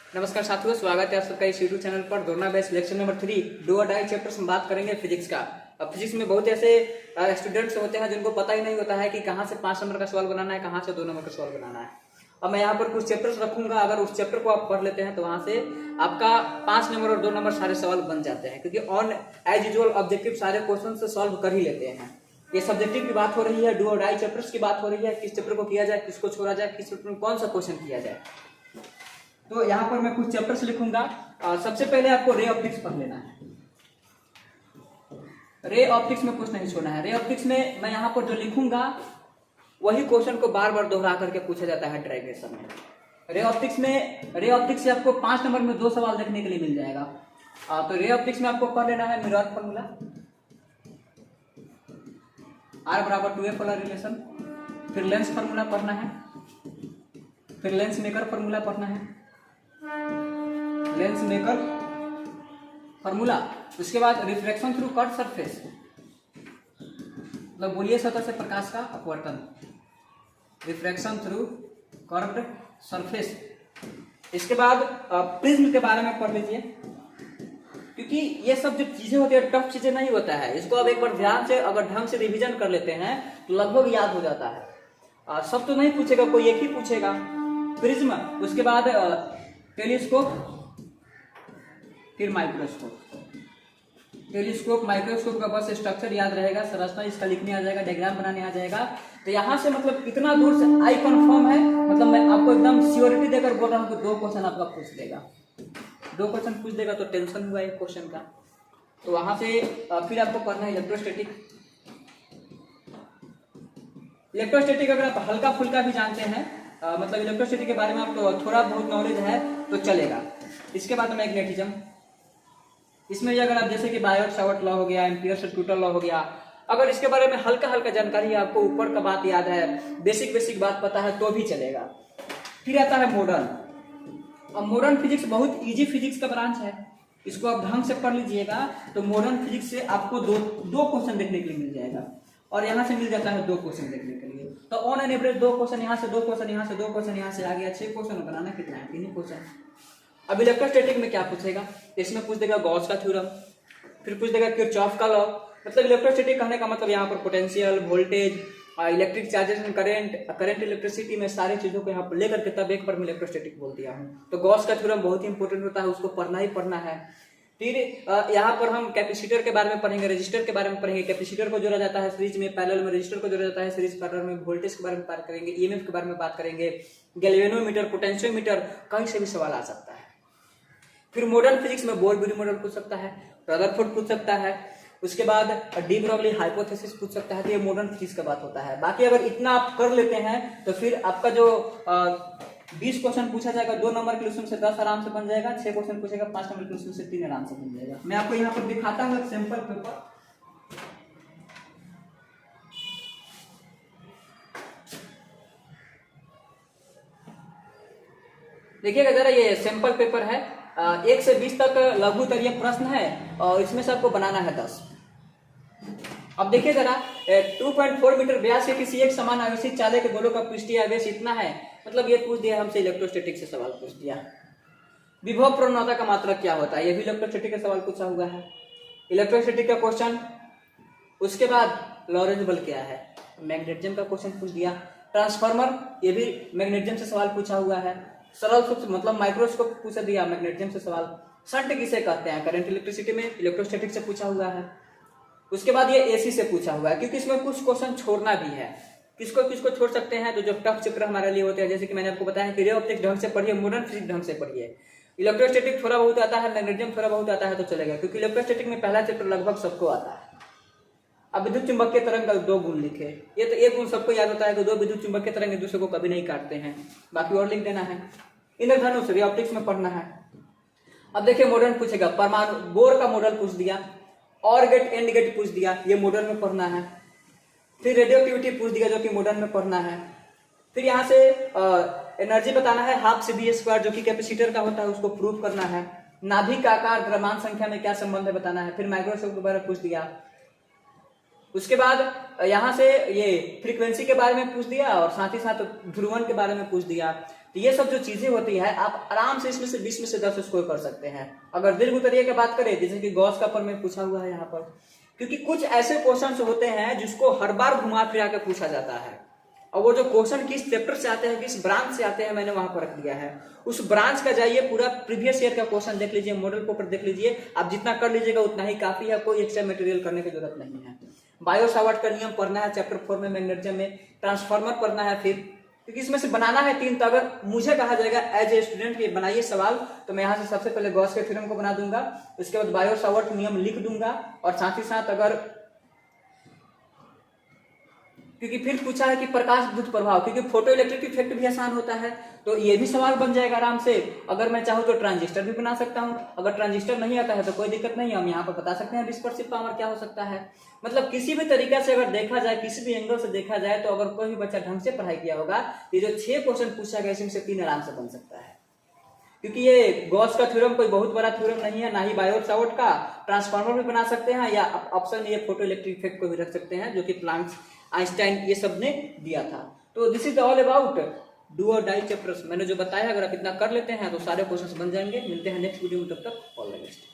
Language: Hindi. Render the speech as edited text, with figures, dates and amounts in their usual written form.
नमस्कार साथियों, स्वागत है आप सबका इस यूट्यूब चैनल पर। दौड़ना बेस्ट लेक्चर नंबर 3 डू और डाई चैप्टर में बात करेंगे फिजिक्स का। अब फिजिक्स में बहुत ऐसे स्टूडेंट्स होते हैं जिनको पता ही नहीं होता है कि कहाँ से 5 नंबर का सवाल बनाना है, कहाँ से 2 नंबर का सवाल बनाना है। अब मैं यहाँ पर कुछ चैप्टर्स रखूंगा, अगर उस चैप्टर को आप पढ़ लेते हैं तो वहां से आपका 5 नंबर और 2 नंबर सारे सवाल बन जाते हैं, क्योंकि ऑन एज यूजुअल ऑब्जेक्टिव सारे क्वेश्चन से सॉल्व कर ही लेते हैं। ये सब्जेक्टिव की बात हो रही है, डू और डाई चैप्टर्स की बात हो रही है, किस चैप्टर को किया जाए, किसको छोड़ा जाए, किस चैप्टर में कौन सा क्वेश्चन किया जाए। तो यहाँ पर मैं कुछ चैप्टर्स लिखूंगा। सबसे पहले आपको रे ऑप्टिक्स पढ़ लेना है। रे ऑप्टिक्स में कुछ नहीं छोड़ना है। रे ऑप्टिक्स में मैं यहाँ पर जो लिखूंगा वही क्वेश्चन को बार बार दोहरा करके पूछा जाता है ड्राइवेशन में। रे ऑप्टिक्स से आपको 5 नंबर में 2 सवाल देखने के लिए मिल जाएगा। तो रे ऑप्टिक्स में आपको पढ़ लेना है मिरर फॉर्मूला, R बराबर 2A पोलर रिलेशन, फिर लेंस फार्मूला पढ़ना है, फिर लेंस मेकर फार्मूला पढ़ना है, लेंस मेकर फार्मूला। उसके बाद रिफ्रैक्शन थ्रू कर्व सरफेस, मतलब गोलीय सतह से प्रकाश का अपवर्तन, रिफ्रैक्शन थ्रू कर्व्ड सरफेस। इसके बाद प्रिज्म के बारे में पढ़ लीजिए, क्योंकि ये सब जो चीजें होती है टफ चीजें नहीं होता है। इसको अब एक बार ध्यान से अगर ढंग से रिवीजन कर लेते हैं तो लगभग याद हो जाता है। सब तो नहीं पूछेगा, कोई एक ही पूछेगा। प्रिज्म, उसके बाद टेलीस्कोप, फिर माइक्रोस्कोप। टेलीस्कोप माइक्रोस्कोप का बस स्ट्रक्चर याद रहेगा, संरचना इसका लिखने आ जाएगा, डायग्राम बनाने आ जाएगा। तो यहाँ से मतलब इतना दूर से आई कंफर्म है, मतलब मैं आपको एकदम श्योरिटी देकर बोल रहा हूँ कि 2 क्वेश्चन आपका पूछ देगा। 2 क्वेश्चन पूछ देगा तो टेंशन हुआ एक क्वेश्चन का। तो वहां से फिर आपको पढ़ना है इलेक्ट्रोस्टैटिक। इलेक्ट्रोस्टैटिक अगर आप हल्का फुल्का भी जानते हैं, मतलब इलेक्ट्रोस्टैटिक के बारे में आपको थोड़ा बहुत नॉलेज है तो चलेगा। इसके बाद मैग्नेटिज्म, इसमें भी अगर आप जैसे कि बायोट सावर्ट लॉ हो गया, एम्पियर सर्क्यूटल लॉ हो गया, अगर इसके बारे में हल्का हल्का जानकारी है, आपको ऊपर का बात याद है, बेसिक बात पता है तो भी चलेगा। फिर आता है मॉडर्न। अब मॉडर्न फिजिक्स बहुत इजी फिजिक्स का ब्रांच है, इसको आप ढंग से पढ़ लीजिएगा तो मॉडर्न फिजिक्स से आपको दो क्वेश्चन देखने के लिए मिल जाएगा, और यहाँ से मिल जाता है 2 क्वेश्चन देखने के लिए। तो ऑन एन एवरेज 2 क्वेश्चन यहाँ से, 2 क्वेश्चन यहाँ से, 2 क्वेश्चन यहाँ से आ गया, 6 क्वेश्चन बनाना कितना है, 3 ही क्वेश्चन। अब इलेक्ट्रोस्टैटिक में क्या पूछेगा, इसमें पूछ देगा गॉस का थ्योरम, फिर पूछ देगा किरचॉफ का लॉ। मतलब इलेक्ट्रोस्टैटिक कहने का मतलब यहाँ पर potential, voltage, electric charges and current electricity में सारी चीजों को यहाँ पर लेकर के तब एक बार मैं इलेक्ट्रोस्टैटिक बोल दिया हूँ। तो गॉस का थ्योरम बहुत ही इंपॉर्टेंट होता है, उसको पढ़ना ही पढ़ना है। फिर यहाँ पर हम कैपेसिटर के बारे में पढ़ेंगे, रजिस्टर के बारे में पढ़ेंगे। कैपेसिटर को जोड़ा जाता है सीरीज में, पैरेलल में रजिस्टर को जोड़ा जाता है सीरीज पैरेलल में। वोल्टेज के बारे में बात करेंगे, ईएमएफ के बारे में बात करेंगे, गैल्वेनोमीटर, पोटेंशियोमीटर, कहीं से भी सवाल आ सकता है। फिर मॉडर्न फिजिक्स में बोर ब्यूरी मॉडल पूछ सकता है, रदरफोर्ड पूछ सकता है, उसके बाद डी ब्रॉगली हाइपोथेसिस पूछ सकता है। तो ये मॉडर्न फिजिक्स का बात होता है। बाकी अगर इतना आप कर लेते हैं तो फिर आपका जो 20 क्वेश्चन पूछा जाएगा 2 नंबर के उसमें से 10 आराम से बन जाएगा, 6 क्वेश्चन पूछेगा 5 नंबर के उसमें से 3 आराम से बन जाएगा। मैं आपको यहाँ पर दिखाता हूँ एक सैंपल पेपर। देखिएगा जरा, ये सैंपल पेपर है, 1 से 20 तक लघु उत्तरीय प्रश्न है और इसमें से आपको बनाना है 10। अब देखिए जरा, 2.4 मीटर व्यास के किसी एक समान आवेशित चालक के गोलों का पृष्ठीय आवेश इतना है, मतलब ये पूछ दिया हमसे, इलेक्ट्रोस्टैटिक से सवाल पूछ दिया। विभव प्रवणता का मात्रक क्या होता है, ये भी इलेक्ट्रोस्टैटिक का सवाल पूछा हुआ है, इलेक्ट्रोस्टैटिक का क्वेश्चन। उसके बाद लॉरेंज बल क्या है, मैग्नेटिज्म का क्वेश्चन पूछ दिया। ट्रांसफार्मर, ये भी मैग्नेटिज्म से सवाल पूछा हुआ है। सरल सूत्र मतलब माइक्रोस्कोप पूछ दिया, मैग्नेटिज्म से सवाल। शंट किसे कहते हैं, करंट इलेक्ट्रिसिटी में इलेक्ट्रोस्टैटिक से पूछा हुआ है। उसके बाद ये एसी से पूछा हुआ है, क्योंकि इसमें कुछ क्वेश्चन छोड़ना भी है। किसको किसको छोड़ सकते हैं, तो जो टफ चैप्टर हमारे लिए होते हैं, जैसे कि मैंने आपको बताया कि रे ऑप्टिक्स ढंग से पढ़िए, मॉडर्न फिजिक्स ढंग से पढ़िए, इलेक्ट्रोस्टैटिक थोड़ा बहुत आता है, मैग्नेटिज्म थोड़ा बहुत आता है तो चलेगा, क्योंकि इलेक्ट्रोस्टैटिक में पहला चैप्टर लगभग सबको आता है। अब विद्युत चुंबकीय तरंग का 2 गुण लिखे, ये तो एक गुण सबको याद होता है कि 2 विद्युत चुंबकीय तरंग एक दूसरे को कभी नहीं काटते हैं, बाकी और लिख देना है। इंद्रधनुष रे ऑप्टिक्स में पढ़ना है। अब देखिए मॉडर्न पूछेगा, परमाणु बोर का मॉडल पूछ दिया, और गेट एंड गेट पूछ दिया, ये मॉडर्न में पढ़ना है। फिर रेडियो एक्टिविटी पूछ दिया, जो कि मॉडर्न में पढ़ना है। फिर यहाँ से एनर्जी बताना है, हाफ CV² जो कि कैपेसिटर का होता है, उसको प्रूव करना है। नाभिक का आकार द्रव्यमान संख्या में क्या संबंध है बताना है। फिर माइक्रोस्कोप के बारे में पूछ दिया। उसके बाद यहाँ से ये फ्रीक्वेंसी के बारे में पूछ दिया और साथ ही साथ ध्रुवन के बारे में पूछ दिया। तो ये सब जो चीजें होती है आप आराम से इसमें से 20 में से 10 स्कोर कर सकते हैं। अगर दीर्घ उत्तरीय की बात करें, जैसे कि गॉस का प्रमेय पूछा हुआ है यहाँ पर, क्योंकि कुछ ऐसे क्वेश्चन होते हैं जिसको हर बार घुमा फिरा के पूछा जाता है, और वो जो क्वेश्चन किस चैप्टर से आते हैं, किस ब्रांच से आते हैं, मैंने वहां पर रख दिया है। उस ब्रांच का जाइए, पूरा प्रीवियस ईयर का क्वेश्चन देख लीजिए, मॉडल पेपर देख लीजिए, आप जितना कर लीजिएगा उतना ही काफी है, कोई एक्स्ट्रा मटेरियल करने की जरूरत नहीं है। बायो सावर्ट का नियम पढ़ना है चैप्टर 4 में, मैग्नेटिज्म में ट्रांसफार्मर पढ़ना है फिर, क्योंकि इसमें से बनाना है 3। तो अगर मुझे कहा जाएगा एज ए स्टूडेंट कि बनाइए सवाल, तो मैं यहाँ से सबसे पहले गॉस के थ्योरम को बना दूंगा, उसके बाद बायो सावर्ट नियम लिख दूंगा, और साथ ही साथ अगर, क्योंकि फिर पूछा है कि प्रकाश बुद्ध प्रभाव, क्योंकि फोटो इलेक्ट्रिक इफेक्ट भी आसान होता है, तो ये भी सवाल बन जाएगा आराम से। अगर मैं चाहूँ तो ट्रांजिस्टर भी बना सकता हूँ, अगर ट्रांजिस्टर नहीं आता है तो कोई दिक्कत नहीं है, हम यहाँ पर बता सकते हैं डिस्पर्सिव पावर क्या हो सकता है। मतलब किसी भी तरीका से अगर देखा जाए, किसी भी एंगल से देखा जाए, तो अगर कोई भी बच्चा ढंग से पढ़ाई किया होगा, ये जो 6 क्वेश्चन पूछा गया इसमें से 3 आराम से बन सकता है। क्योंकि ये गॉस का थ्योरम कोई बहुत बड़ा थ्योरम नहीं है, ना ही बायो सावर्ट का। ट्रांसफार्मर भी बना सकते हैं, या ऑप्शन ये फोटो इलेक्ट्रिक इफेक्ट को भी रख सकते हैं, जो कि प्लांक्स, आइंस्टाइन ये सब ने दिया था। तो this is all about do और डाई चैप्टर्स। मैंने जो बताया, अगर आप इतना कर लेते हैं तो सारे क्वेश्चंस बन जाएंगे। मिलते हैं नेक्स्ट वीडियो में, तब तक ऑल द बेस्ट।